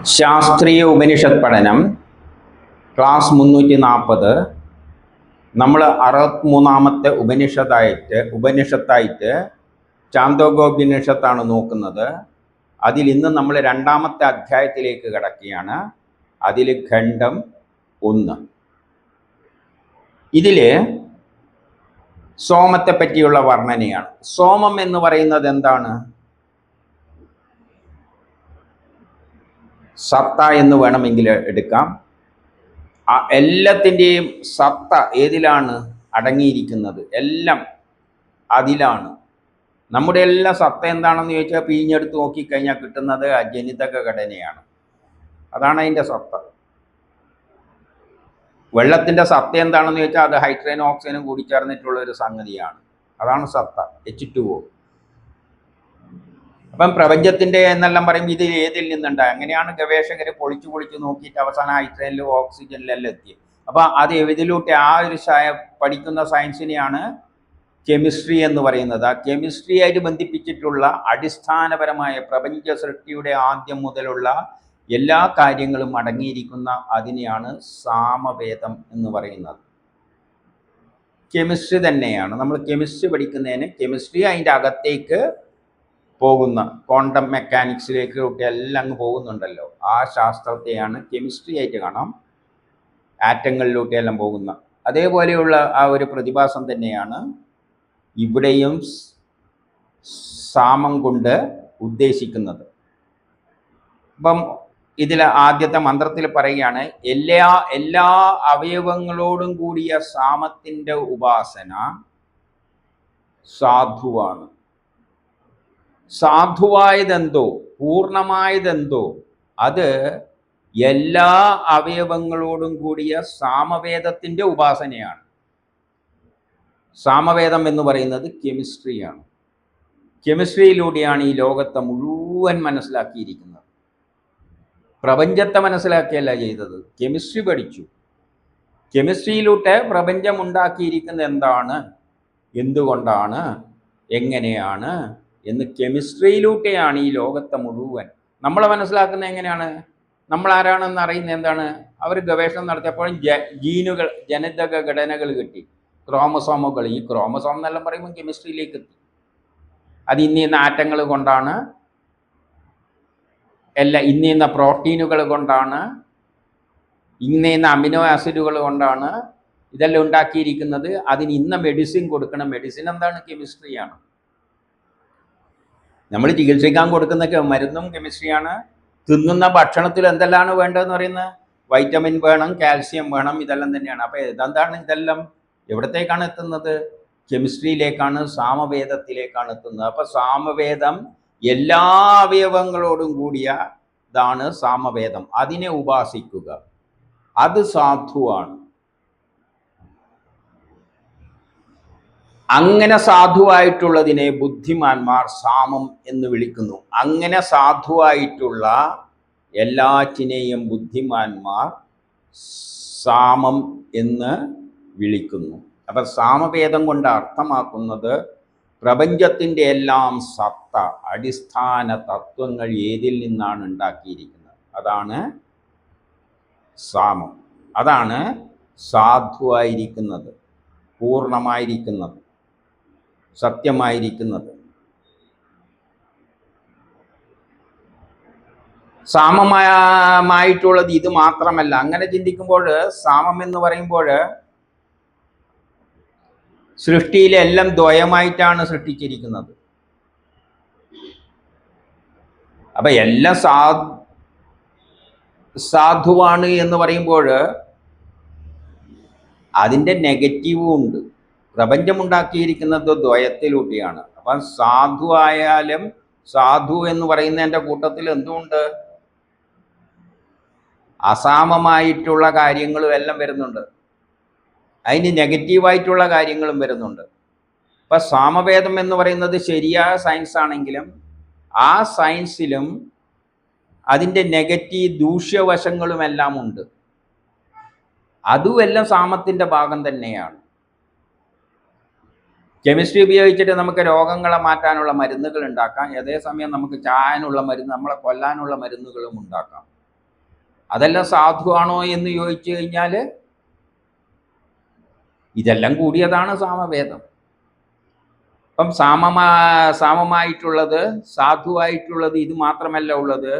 ശാസ്ത്രീയ ഉപനിഷത്ത് പഠനം ക്ലാസ് 340. നമ്മൾ 63ാമത്തെ ഉപനിഷത്തായിട്ട് ചാന്തോഗ്യോപനിഷത്താണ് നോക്കുന്നത്. അതിൽ ഇന്ന് നമ്മൾ 2ാമത്തെ അധ്യായത്തിലേക്ക് കടക്കുകയാണ്. അതിൽ ഖണ്ഡം 1. ഇതിൽ സോമത്തെ പറ്റിയുള്ള വർണ്ണനയാണ്. സോമം എന്ന് പറയുന്നത് എന്താണ്? സത്ത എന്ന് വേണമെങ്കിൽ എടുക്കാം. എല്ലാത്തിൻ്റെയും സത്ത ഏതിലാണ് അടങ്ങിയിരിക്കുന്നത്? എല്ലാം അതിലാണ്. നമ്മുടെ എല്ലാ സത്ത എന്താണെന്ന് ചോദിച്ചാൽ പിഴിഞ്ഞെടുത്ത് നോക്കിക്കഴിഞ്ഞാൽ കിട്ടുന്നത് ജനിതക ഘടനയാണ്. അതാണ് അതിൻ്റെ സത്ത. വെള്ളത്തിൻ്റെ സത്ത എന്താണെന്ന് ചോദിച്ചാൽ അത് ഹൈഡ്രജനും ഓക്സിജനും കൂടി ചേർന്നിട്ടുള്ള ഒരു സംഗതിയാണ്. അതാണ് സത്ത, H2O. അപ്പം പ്രപഞ്ചത്തിൻ്റെ എന്നെല്ലാം പറയുമ്പോൾ ഇത് ഏതിൽ നിന്നുണ്ടായി? അങ്ങനെയാണ് ഗവേഷകർ പൊളിച്ചു നോക്കിയിട്ട് അവസാനം ഹൈഡ്രജനിലും ഓക്സിജനിലെല്ലാം എത്തിയത്. അപ്പം അത് ഇതിലൂടെ പഠിക്കുന്ന സയൻസിനെയാണ് കെമിസ്ട്രി എന്ന് പറയുന്നത്. ആ കെമിസ്ട്രിയായിട്ട് ബന്ധിപ്പിച്ചിട്ടുള്ള അടിസ്ഥാനപരമായ പ്രപഞ്ച സൃഷ്ടിയുടെ ആദ്യം മുതലുള്ള എല്ലാ കാര്യങ്ങളും അടങ്ങിയിരിക്കുന്ന അതിനെയാണ് സാമവേദം എന്ന് പറയുന്നത്. കെമിസ്ട്രി തന്നെയാണ്. നമ്മൾ കെമിസ്ട്രി പഠിക്കുന്നതിന് കെമിസ്ട്രി അതിൻ്റെ അകത്തേക്ക് പോകുന്ന ക്വാണ്ടം മെക്കാനിക്സിലേക്ക് എല്ലാം അങ്ങ് പോകുന്നുണ്ടല്ലോ. ആ ശാസ്ത്രത്തെയാണ് കെമിസ്ട്രി ആയിട്ട് കാണാം. ആറ്റങ്ങളിലൂടെയെല്ലാം പോകുന്ന അതേപോലെയുള്ള ആ ഒരു പ്രതിഭാസം തന്നെയാണ് ഇവിടെയും സാമം കൊണ്ട് ഉദ്ദേശിക്കുന്നത്. അപ്പം ഇതിൽ ആദ്യത്തെ മന്ത്രത്തിൽ പറയുകയാണ്, എല്ലാ അവയവങ്ങളോടും കൂടിയ സാമത്തിൻ്റെ ഉപാസന സാധുവാണ്. സാധുവായതെന്തോ, പൂർണ്ണമായതെന്തോ അത് എല്ലാ അവയവങ്ങളോടും കൂടിയ സാമവേദത്തിൻ്റെ ഉപാസനയാണ്. സാമവേദം എന്ന് പറയുന്നത് കെമിസ്ട്രിയാണ്. കെമിസ്ട്രിയിലൂടെയാണ് ഈ ലോകത്തെ മുഴുവൻ മനസ്സിലാക്കിയിരിക്കുന്നത്. പ്രപഞ്ചത്തെ മനസ്സിലാക്കിയല്ല ചെയ്തത്, കെമിസ്ട്രി പഠിച്ചു. കെമിസ്ട്രിയിലൂടെ പ്രപഞ്ചം ഉണ്ടാക്കിയിരിക്കുന്നത് എന്താണ്, എന്തുകൊണ്ടാണ്, എങ്ങനെയാണ് എന്ന് കെമിസ്ട്രിയിലൂടെയാണ് ഈ ലോകത്തെ മുഴുവൻ നമ്മളെ മനസ്സിലാക്കുന്നത്. എങ്ങനെയാണ്? നമ്മൾ ആരാണെന്ന് അറിയുന്നത് എന്താണ്? അവർ ഗവേഷണം നടത്തിയപ്പോഴും ജീനുകൾ, ജനിതക ഘടനകൾ കിട്ടി, ക്രോമസോമുകൾ. ഈ ക്രോമസോം എന്നെല്ലാം പറയുമ്പോൾ കെമിസ്ട്രിയിലേക്ക് എത്തി. അത് ഇന്ന ആറ്റങ്ങൾ കൊണ്ടാണ്, ഇന്ന പ്രോട്ടീനുകൾ കൊണ്ടാണ്, ഇന്ന അമിനോ ആസിഡുകൾ കൊണ്ടാണ് ഇതെല്ലാം ഉണ്ടാക്കിയിരിക്കുന്നത്. അതിന് ഇന്ന മെഡിസിൻ കൊടുക്കണം. മെഡിസിൻ എന്താണ്? കെമിസ്ട്രിയാണ്. നമ്മൾ ചികിത്സിക്കാൻ കൊടുക്കുന്ന മരുന്നും കെമിസ്ട്രിയാണ്. തിന്നുന്ന ഭക്ഷണത്തിൽ എന്തെല്ലാം വേണ്ടതെന്ന് പറയുന്നത്? വൈറ്റമിൻ വേണം, കാൽസ്യം വേണം, ഇതെല്ലാം തന്നെയാണ്. അപ്പോൾ ഇതെന്താണ്? ഇതെല്ലാം എവിടത്തേക്കാണ് എത്തുന്നത്? കെമിസ്ട്രിയിലേക്കാണ്, സാമവേദത്തിലേക്കാണ് എത്തുന്നത്. അപ്പോൾ സാമവേദം എല്ലാ അവയവങ്ങളോടും കൂടിയ ഇതാണ് സാമവേദം. അതിനെ ഉപാസിക്കുക, അത് സാധുവാണ്. അങ്ങനെ സാധുവായിട്ടുള്ളതിനെ ബുദ്ധിമാന്മാർ സാമം എന്ന് വിളിക്കുന്നു. അങ്ങനെ സാധുവായിട്ടുള്ള എല്ലാറ്റിനെയും ബുദ്ധിമാന്മാർ സാമം എന്ന് വിളിക്കുന്നു. അപ്പം സാമവേദം കൊണ്ട് അർത്ഥമാക്കുന്നത് പ്രപഞ്ചത്തിൻ്റെ എല്ലാം സത്ത, അടിസ്ഥാന തത്വങ്ങൾ ഏതിൽ നിന്നാണ് ഉണ്ടാക്കിയിരിക്കുന്നത്? അതാണ് സാമം. അതാണ് സാധുവായിരിക്കുന്നത്, പൂർണ്ണമായിരിക്കുന്നത്, സത്യമായിരിക്കുന്നത്. സാമമായിട്ടുള്ളത് ഇത് മാത്രമല്ല. അങ്ങനെ ചിന്തിക്കുമ്പോൾ സാമം എന്ന് പറയുമ്പോൾ സൃഷ്ടിയിലെല്ലാം ദ്വയമായിട്ടാണ് സൃഷ്ടിച്ചിരിക്കുന്നത്. അപ്പൊ എല്ലാം സാധുവാണ് എന്ന് പറയുമ്പോൾ അതിൻ്റെ നെഗറ്റീവും ഉണ്ട്. പ്രപഞ്ചമുണ്ടാക്കിയിരിക്കുന്നത് ദ്വയത്തിലൂടെയാണ്. അപ്പം സാധു ആയാലും സാധു എന്ന് പറയുന്നതിൻ്റെ കൂട്ടത്തിൽ എന്തുകൊണ്ട്? അസാമമായിട്ടുള്ള കാര്യങ്ങളും എല്ലാം വരുന്നുണ്ട്, അതിന് നെഗറ്റീവായിട്ടുള്ള കാര്യങ്ങളും വരുന്നുണ്ട്. ഇപ്പം സാമവേദം എന്ന് പറയുന്നത് ശരിയായ സയൻസ് ആണെങ്കിലും ആ സയൻസിലും അതിൻ്റെ നെഗറ്റീവ് ദൂഷ്യവശങ്ങളും എല്ലാം ഉണ്ട്. അതുമെല്ലാം സാമത്തിൻ്റെ ഭാഗം തന്നെയാണ്. കെമിസ്ട്രി ഉപയോഗിച്ചിട്ട് നമുക്ക് രോഗങ്ങളെ മാറ്റാനുള്ള മരുന്നുകൾ ഉണ്ടാക്കാം. അതേസമയം നമുക്ക് ചായാനുള്ള മരുന്ന്, നമ്മളെ കൊല്ലാനുള്ള മരുന്നുകളും ഉണ്ടാക്കാം. അതെല്ലാം സാധുവാണോ എന്ന് ചോദിച്ചു കഴിഞ്ഞാൽ ഇതെല്ലാം കൂടിയതാണ് സാമവേദം. അപ്പം സാമമായിട്ടുള്ളത്, സാധുവായിട്ടുള്ളത് ഇത് മാത്രമല്ല ഉള്ളത്,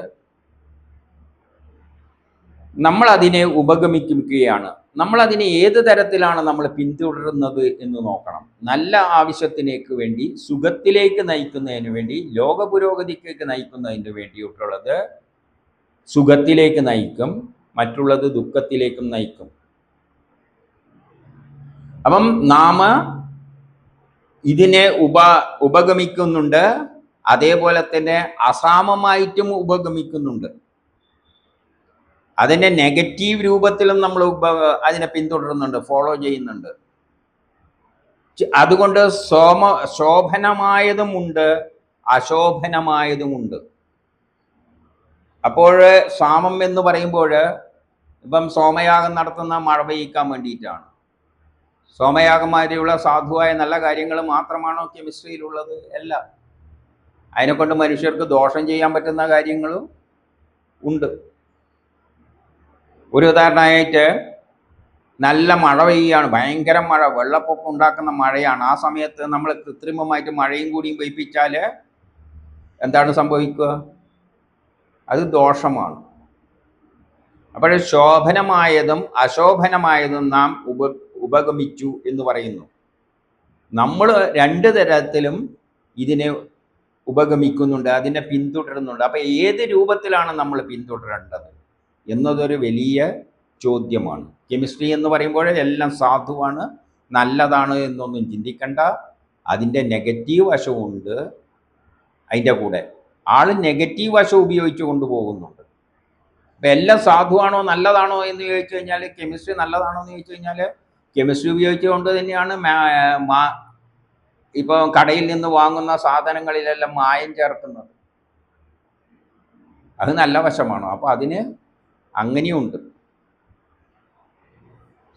നമ്മൾ അതിനെ ഉപഗമിക്കുകയാണ്. നമ്മൾ അതിനെ ഏത് തരത്തിലാണ് നമ്മൾ പിന്തുടരുന്നത് എന്ന് നോക്കണം. നല്ല ആവശ്യത്തിലേക്ക് വേണ്ടി, സുഖത്തിലേക്ക് നയിക്കുന്നതിന് വേണ്ടി, ലോക പുരോഗതിക്ക് നയിക്കുന്നതിന് വേണ്ടിയിട്ടുള്ളത് സുഖത്തിലേക്ക് നയിക്കും, മറ്റുള്ളത് ദുഃഖത്തിലേക്കും നയിക്കും. അപ്പം നാം ഇതിനെ ഉപഗമിക്കുന്നുണ്ട്, അതേപോലെ തന്നെ അസാമമായിട്ടും ഉപഗമിക്കുന്നുണ്ട്. അതിൻ്റെ നെഗറ്റീവ് രൂപത്തിലും നമ്മൾ അതിനെ പിന്തുടരുന്നുണ്ട്, ഫോളോ ചെയ്യുന്നുണ്ട്. അതുകൊണ്ട് ശോഭനമായതുമുണ്ട്, അശോഭനമായതുമുണ്ട്. അപ്പോൾ സാമം എന്ന് പറയുമ്പോൾ ഇപ്പം സോമയാഗം നടത്തുന്ന മഴ പെയ്യിക്കാൻ വേണ്ടിയിട്ടാണ്. സോമയാഗമാതിരിയുള്ള സാധുവായ നല്ല കാര്യങ്ങൾ മാത്രമാണോ കെമിസ്ട്രിയിലുള്ളത്? അല്ല. അതിനെക്കൊണ്ട് മനുഷ്യർക്ക് ദോഷം ചെയ്യാൻ പറ്റുന്ന കാര്യങ്ങളും ഉണ്ട്. ഒരു ഉദാഹരണമായിട്ട്, നല്ല മഴ പെയ്യുകയാണ്, ഭയങ്കര മഴ, വെള്ളപ്പൊക്കം ഉണ്ടാക്കുന്ന മഴയാണ്. ആ സമയത്ത് നമ്മൾ കൃത്രിമമായിട്ട് മഴയും കൂടിയും പെയ്പ്പിച്ചാൽ എന്താണ് സംഭവിക്കുക? അത് ദോഷമാണ്. അപ്പോൾ ശോഭനമായതും അശോഭനമായതും നാം ഉപഗമിച്ചു എന്ന് പറയുന്നു. നമ്മൾ രണ്ട് തരത്തിലും ഇതിനെ ഉപഗമിക്കുന്നുണ്ട്, അതിനെ പിന്തുടരുന്നുണ്ട്. അപ്പം ഏത് രൂപത്തിലാണ് നമ്മൾ പിന്തുടരേണ്ടത് എന്നതൊരു വലിയ ചോദ്യമാണ്. കെമിസ്ട്രി എന്ന് പറയുമ്പോൾ എല്ലാം സാധുവാണ്, നല്ലതാണ് എന്നൊന്നും ചിന്തിക്കണ്ട. അതിൻ്റെ നെഗറ്റീവ് വശമുണ്ട്. അതിൻ്റെ കൂടെ ആൾ നെഗറ്റീവ് വശം ഉപയോഗിച്ച് കൊണ്ടുപോകുന്നുണ്ട്. അപ്പം എല്ലാം സാധുവാണോ നല്ലതാണോ എന്ന് ചോദിച്ചു കഴിഞ്ഞാൽ, കെമിസ്ട്രി നല്ലതാണോ എന്ന് ചോദിച്ചു കഴിഞ്ഞാൽ, കെമിസ്ട്രി ഉപയോഗിച്ചുകൊണ്ട് തന്നെയാണ് ഇപ്പോൾ കടയിൽ നിന്ന് വാങ്ങുന്ന സാധനങ്ങളിലെല്ലാം മായം ചേർക്കുന്നത്. അത് നല്ല വശമാണോ? അപ്പോൾ അതിന് അങ്ങനെയുണ്ട്.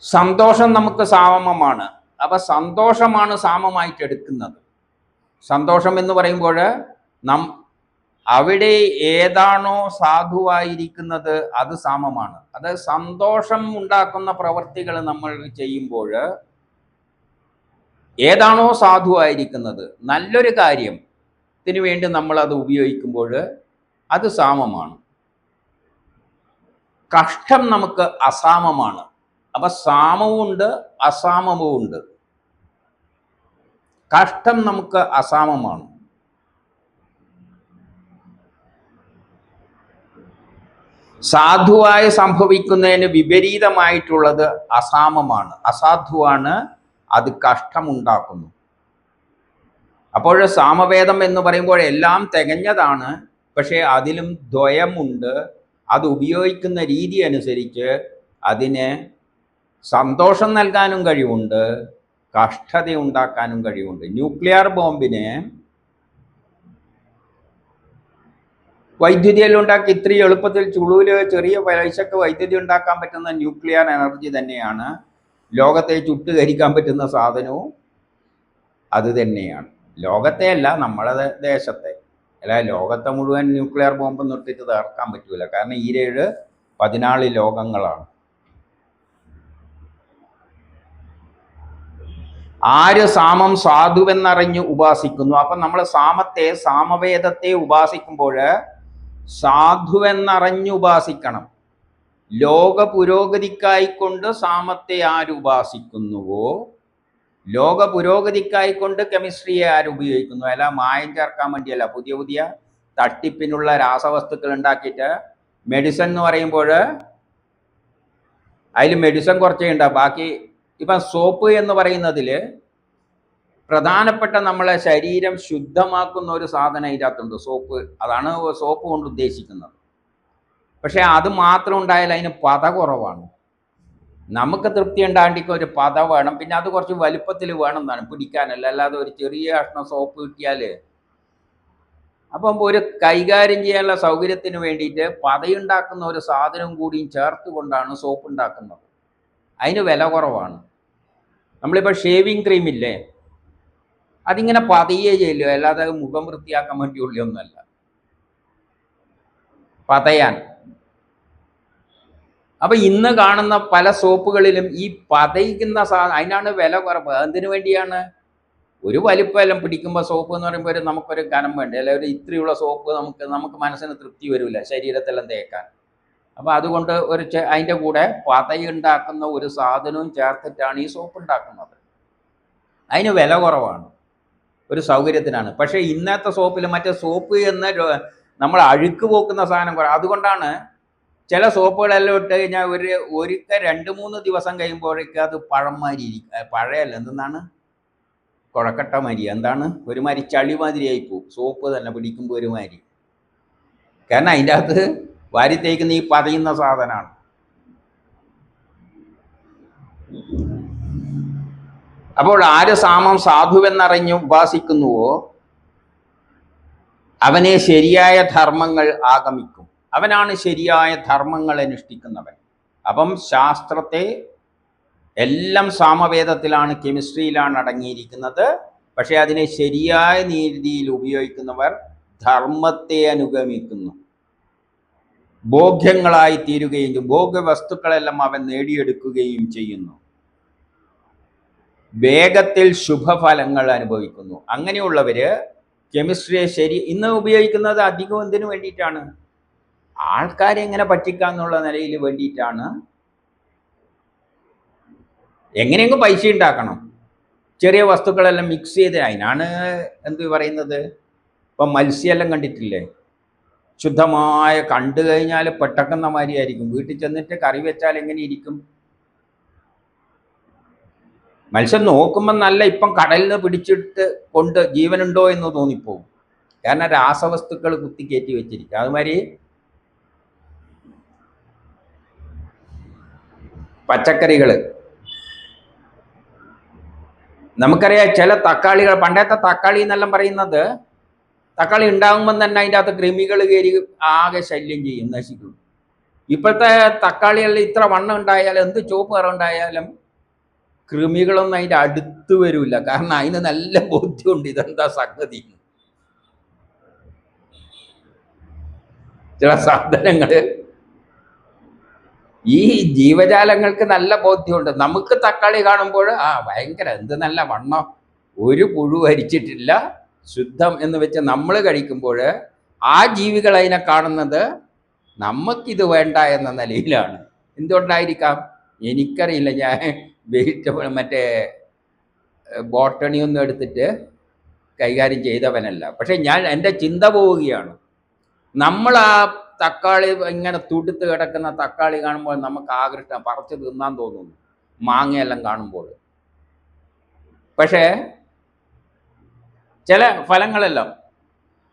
സന്തോഷം നമുക്ക് സാമമാണ്. അപ്പം സന്തോഷമാണ് സാമമായിട്ട് എടുക്കുന്നത്. സന്തോഷം എന്ന് പറയുമ്പോൾ അവിടെ ഏതാണോ സാധുവായിരിക്കുന്നത് അത് സാമമാണ്. അത് സന്തോഷം ഉണ്ടാക്കുന്ന പ്രവൃത്തികൾ നമ്മൾ ചെയ്യുമ്പോൾ ഏതാണോ സാധുവായിരിക്കുന്നത്, നല്ലൊരു കാര്യത്തിന് വേണ്ടി നമ്മൾ അത് ഉപയോഗിക്കുമ്പോൾ അത് സാമമാണ്. കഷ്ടം നമുക്ക് അസാമമാണ്. അപ്പൊ സാമവുമുണ്ട് അസാമവുമുണ്ട്. കഷ്ടം നമുക്ക് അസാമമാണ്. സാധുവായി സംഭവിക്കുന്നതിന് വിപരീതമായിട്ടുള്ളത് അസാമമാണ്, അസാധുവാണ്, അത് കഷ്ടമുണ്ടാക്കുന്നു. അപ്പോൾ സാമവേദം എന്ന് പറയുമ്പോൾ എല്ലാം തികഞ്ഞതാണ്, പക്ഷേ അതിലും ദ്വയമുണ്ട്. അത് ഉപയോഗിക്കുന്ന രീതി അനുസരിച്ച് അതിന് സന്തോഷം നൽകാനും കഴിവുണ്ട്, കഷ്ടത ഉണ്ടാക്കാനും കഴിവുണ്ട്. ന്യൂക്ലിയർ ബോംബിന് വൈദ്യുതിയെല്ലാം ഉണ്ടാക്കി ഇത്രയും എളുപ്പത്തിൽ ചുളുവില് ചെറിയ പൈസക്ക് വൈദ്യുതി ഉണ്ടാക്കാൻ പറ്റുന്ന ന്യൂക്ലിയർ എനർജി തന്നെയാണ്. ലോകത്തെ ചുട്ടുകരിക്കാൻ പറ്റുന്ന സാധനവും അത് തന്നെയാണ്. ലോകത്തെ അല്ല, നമ്മളെ ദേശത്തെ അല്ല, ലോകത്തെ മുഴുവൻ ന്യൂക്ലിയർ ബോംബ് നിർത്തിയിട്ട് തകർക്കാൻ പറ്റൂല. കാരണം 14 ലോകങ്ങളാണ്. ആര് സാമം സാധുവെന്നറിഞ്ഞ് ഉപാസിക്കുന്നു. അപ്പം നമ്മൾ സാമവേദത്തെ ഉപാസിക്കുമ്പോൾ സാധുവെന്നറിഞ്ഞ് ഉപാസിക്കണം. ലോക പുരോഗതിക്കായിക്കൊണ്ട് സാമത്തെ ആരുപാസിക്കുന്നുവോ, ലോക പുരോഗതിക്കായിക്കൊണ്ട് കെമിസ്ട്രിയെ ആരുപയോഗിക്കുന്നു. അല്ല മായം ചേർക്കാൻ വേണ്ടിയല്ല, പുതിയ പുതിയ തട്ടിപ്പിനുള്ള രാസവസ്തുക്കൾ ഉണ്ടാക്കിയിട്ട് മെഡിസിൻ എന്ന് പറയുമ്പോൾ അതിൽ മെഡിസിൻ കുറച്ചേ ഉണ്ടാവും, ബാക്കി ഇപ്പം സോപ്പ് എന്ന് പറയുന്നതിൽ പ്രധാനപ്പെട്ട നമ്മളെ ശരീരം ശുദ്ധമാക്കുന്ന ഒരു സാധനം ഇതിനകത്തുണ്ട്, സോപ്പ്. അതാണ് സോപ്പ് കൊണ്ട് ഉദ്ദേശിക്കുന്നത്. പക്ഷെ അത് മാത്രം ഉണ്ടായാൽ അതിന് പത കുറവാണ്. നമുക്ക് തൃപ്തി ഉണ്ടാണ്ടിക്ക് ഒരു പത വേണം, പിന്നെ അത് കുറച്ച് വലുപ്പത്തിൽ വേണം എന്നാണ് പിടിക്കാനല്ല. അല്ലാതെ ഒരു ചെറിയ കഷ്ണം സോപ്പ് കിട്ടിയാൽ, അപ്പം ഒരു കൈകാര്യം ചെയ്യാനുള്ള സൗകര്യത്തിന് വേണ്ടിയിട്ട് പതയുണ്ടാക്കുന്ന ഒരു സാധനം കൂടിയും ചേർത്ത് കൊണ്ടാണ് സോപ്പ് ഉണ്ടാക്കുന്നത്. അതിന് വില കുറവാണ്. നമ്മളിപ്പോൾ ഷേവിങ് ക്രീമില്ലേ, അതിങ്ങനെ പതയേ ചെയ്യില്ല, അല്ലാതെ മുഖം വൃത്തിയാക്കാൻ വേണ്ടിയുള്ളൊന്നുമല്ല, പതയാൻ. അപ്പൊ ഇന്ന് കാണുന്ന പല സോപ്പുകളിലും ഈ പതയ്ക്കുന്ന അതിനാണ് വില കുറവ്. എന്തിനു വേണ്ടിയാണ്? ഒരു വലിപ്പമെല്ലാം പിടിക്കുമ്പോൾ സോപ്പ് എന്ന് പറയുമ്പോൾ നമുക്കൊരു കനം വേണ്ട, അല്ലെ? ഒരു ഇത്രയുള്ള സോപ്പ് നമുക്ക് മനസ്സിന് തൃപ്തി വരില്ല ശരീരത്തെല്ലാം തേക്കാൻ. അപ്പൊ അതുകൊണ്ട് അതിൻ്റെ കൂടെ പതയുണ്ടാക്കുന്ന ഒരു സാധനവും ചേർത്തിട്ടാണ് ഈ സോപ്പ് ഉണ്ടാക്കുന്നത്. അതിന് വില കുറവാണ്, ഒരു സൗകര്യത്തിനാണ്. പക്ഷേ ഇന്നത്തെ സോപ്പിൽ മറ്റേ സോപ്പ് എന്ന നമ്മൾ അഴുക്ക് പോക്കുന്ന സാധനം കുറവ്. അതുകൊണ്ടാണ് ചില സോപ്പുകളെല്ലാം ഇട്ട് കഴിഞ്ഞാൽ ഒരിക്കൽ 2-3 ദിവസം കഴിയുമ്പോഴേക്ക് അത് പഴമാതിരി പഴയല്ല, എന്താണ് കുഴക്കട്ട മാതിരി, എന്താണ് ഒരുമാതിരി ചളി മാതിരി ആയിപ്പോവും. സോപ്പ് തന്നെ പിടിക്കുമ്പോൾ ഒരുമാതിരി. കാരണം അതിൻ്റെ അകത്ത് വാരി തേക്കുന്ന ഈ പതയുന്ന സാധനമാണ്. അപ്പോൾ ആര് സാമം സാധുവെന്നറിഞ്ഞ് ഉപാസിക്കുന്നുവോ അവനെ ശരിയായ ധർമ്മങ്ങൾ ആഗമിക്കും. അവനാണ് ശരിയായ ധർമ്മങ്ങൾ അനുഷ്ഠിക്കുന്നവൻ. അപ്പം ശാസ്ത്രത്തെ എല്ലാം സാമവേദത്തിലാണ്, കെമിസ്ട്രിയിലാണ് അടങ്ങിയിരിക്കുന്നത്. പക്ഷെ അതിനെ ശരിയായ രീതിയിൽ ഉപയോഗിക്കുന്നവർ ധർമ്മത്തെ അനുഗമിക്കുന്നു. ഭോഗ്യങ്ങളായി തീരുകയും ഭോഗ്യവസ്തുക്കളെല്ലാം അവൻ നേടിയെടുക്കുകയും ചെയ്യുന്നു. വേഗത്തിൽ ശുഭഫലങ്ങൾ അനുഭവിക്കുന്നു. അങ്ങനെയുള്ളവര് കെമിസ്ട്രിയെ ഇന്ന് ഉപയോഗിക്കുന്നത് അധികം എന്തിനു വേണ്ടിയിട്ടാണ്? ആൾക്കാരെ എങ്ങനെ പറ്റിക്കാന്നുള്ള നിലയിൽ വേണ്ടിയിട്ടാണ്. എങ്ങനെയെങ്കിലും പൈസ ഉണ്ടാക്കണം, ചെറിയ വസ്തുക്കളെല്ലാം മിക്സ് ചെയ്ത്. അതിനാണ് എന്ത് പറയുന്നത്, ഇപ്പം മത്സ്യമെല്ലാം കണ്ടിട്ടില്ലേ? ശുദ്ധമായ കണ്ടു കഴിഞ്ഞാൽ പെട്ടക്കുന്ന മാതിരിയായിരിക്കും. വീട്ടിൽ ചെന്നിട്ട് കറി വെച്ചാൽ എങ്ങനെ ഇരിക്കും? മത്സ്യം നോക്കുമ്പോൾ നല്ല ഇപ്പം കടലിൽ നിന്ന് പിടിച്ചിട്ട് കൊണ്ട് ജീവനുണ്ടോ എന്ന് തോന്നിപ്പോവും. കാരണം രാസവസ്തുക്കൾ കുത്തിക്കയറ്റി വെച്ചിരിക്കുക. അതുമാതിരി പച്ചക്കറികൾ നമുക്കറിയാം. ചില തക്കാളികൾ, പണ്ടത്തെ തക്കാളി എന്നെല്ലാം പറയുന്നത്, തക്കാളി ഉണ്ടാകുമ്പം തന്നെ അതിൻ്റെ അകത്ത് കൃമികൾ കയറി ആകെ ശല്യം ചെയ്യും, നശിക്കും. ഇപ്പോഴത്തെ തക്കാളികളിൽ ഇത്ര വണ്ണം ഉണ്ടായാലും എന്ത് ചുവപ്പ് നിറം ഉണ്ടായാലും കൃമികളൊന്നും അതിൻ്റെ അടുത്ത് വരില്ല. കാരണം അതിന് നല്ല ബോധ്യമുണ്ട് ഇതെന്താ സംഗതി. ചില സാധനങ്ങൾ ഈ ജീവജാലങ്ങൾക്ക് നല്ല ബോധ്യമുണ്ട്. നമുക്ക് തക്കാളി കാണുമ്പോൾ ഭയങ്കര എന്ത് നല്ല വണ്ണം, ഒരു പുഴു അരിച്ചിട്ടില്ല, ശുദ്ധം എന്ന് വെച്ച് നമ്മൾ കഴിക്കുമ്പോൾ ആ ജീവികൾ അതിനെ കാണുന്നത് നമുക്കിത് വേണ്ട എന്ന നിലയിലാണ്. എന്തുകൊണ്ടായിരിക്കാം എനിക്കറിയില്ല. ഞാൻ വെജിറ്റബിൾ മറ്റേ ബോട്ടണി ഒന്നും എടുത്തിട്ട് കൈകാര്യം ചെയ്തവനല്ല. പക്ഷെ എൻ്റെ ചിന്ത പോവുകയാണ്. നമ്മൾ ആ തക്കാളി ഇങ്ങനെ തുടുത്ത് കിടക്കുന്ന തക്കാളി കാണുമ്പോൾ നമുക്ക് ആകൃഷ്ടം, പറിച്ച് തിന്നാൻ തോന്നുന്നു, മാങ്ങയെല്ലാം കാണുമ്പോൾ. പക്ഷേ ചില ഫലങ്ങളെല്ലാം,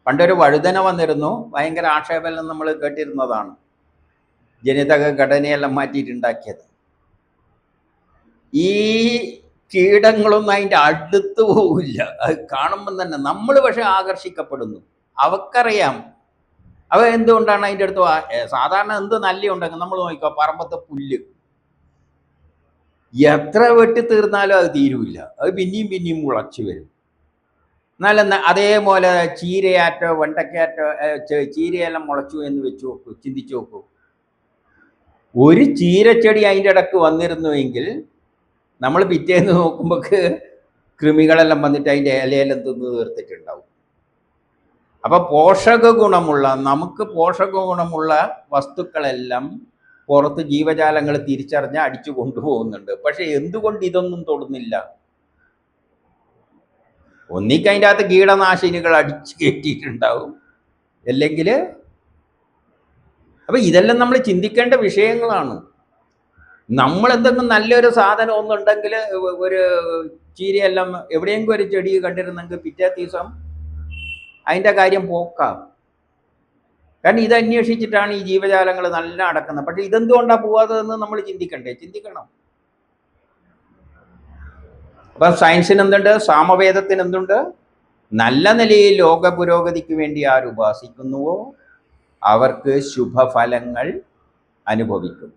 പണ്ടൊരു വഴുതന വന്നിരുന്നു, ഭയങ്കര ആക്ഷേപമെല്ലാം നമ്മൾ കേട്ടിരുന്നതാണ്. ജനിതക ഘടനയെല്ലാം മാറ്റിയിട്ടുണ്ടാക്കിയത്. ഈ കീടങ്ങളൊന്നും അതിൻ്റെ അടുത്ത് പോവില്ല. അത് കാണുമ്പം തന്നെ നമ്മൾ പക്ഷെ ആകർഷിക്കപ്പെടുന്നു. അവക്കറിയാം അവ എന്തുകൊണ്ടാണ് അതിൻ്റെ അടുത്ത്. സാധാരണ എന്ത് നല്ല ഉണ്ടെങ്കിൽ നമ്മൾ നോക്കിക്കോ, പറമ്പത്തെ പുല്ല് എത്ര വെട്ടി തീർന്നാലും അത് തീരുമില്ല, അത് പിന്നെയും പിന്നെയും മുളച്ചു വരും. എന്നാലും അതേപോലെ ചീരയാറ്റോ വെണ്ടക്കയാറ്റോ ചീരയെല്ലാം മുളച്ചു എന്ന് വെച്ച് നോക്കൂ, ചിന്തിച്ചു നോക്കൂ. ഒരു ചീരച്ചെടി അതിൻ്റെ ഇടക്ക് വന്നിരുന്നുവെങ്കിൽ നമ്മൾ പിറ്റേന്ന് നോക്കുമ്പോൾ കൃമികളെല്ലാം വന്നിട്ട് അതിൻ്റെ ഇലയെല്ലാം തിന്ന് തീർത്തിട്ടുണ്ടാവും. അപ്പം നമുക്ക് പോഷക ഗുണമുള്ള വസ്തുക്കളെല്ലാം പുറത്ത് ജീവജാലങ്ങൾ തിരിച്ചറിഞ്ഞ് അടിച്ചു കൊണ്ടുപോകുന്നുണ്ട്. പക്ഷെ എന്തുകൊണ്ട് ഇതൊന്നും തൊടുന്നില്ല? ഒന്നിക്ക് അതിൻ്റെ അകത്ത് കീടനാശിനികൾ അടിച്ചു കയറ്റിയിട്ടുണ്ടാവും, അല്ലെങ്കിൽ അപ്പം ഇതെല്ലാം നമ്മൾ ചിന്തിക്കേണ്ട വിഷയങ്ങളാണ്. നമ്മൾ എന്തെങ്കിലും നല്ലൊരു സാധനം ഒന്നുണ്ടെങ്കിൽ, ഒരു ചീരയെല്ലാം എവിടെയെങ്കിലും ഒരു ചെടി കണ്ടിരുന്നെങ്കിൽ പിറ്റേ ദിവസം അതിൻ്റെ കാര്യം പോക്കാം. കാരണം ഇത് അന്വേഷിച്ചിട്ടാണ് ഈ ജീവജാലങ്ങൾ നല്ല അടക്കുന്നത്. പക്ഷെ ഇതെന്തുകൊണ്ടാണ് പോവാത്തതെന്ന് നമ്മൾ ചിന്തിക്കണം. അപ്പം സയൻസിന് എന്തുണ്ട്, സാമവേദത്തിന് എന്തുണ്ട്? നല്ല നിലയിൽ ലോക പുരോഗതിക്ക് വേണ്ടി ആര് ഉപാസിക്കുന്നുവോ അവർക്ക് ശുഭഫലങ്ങൾ അനുഭവിക്കും.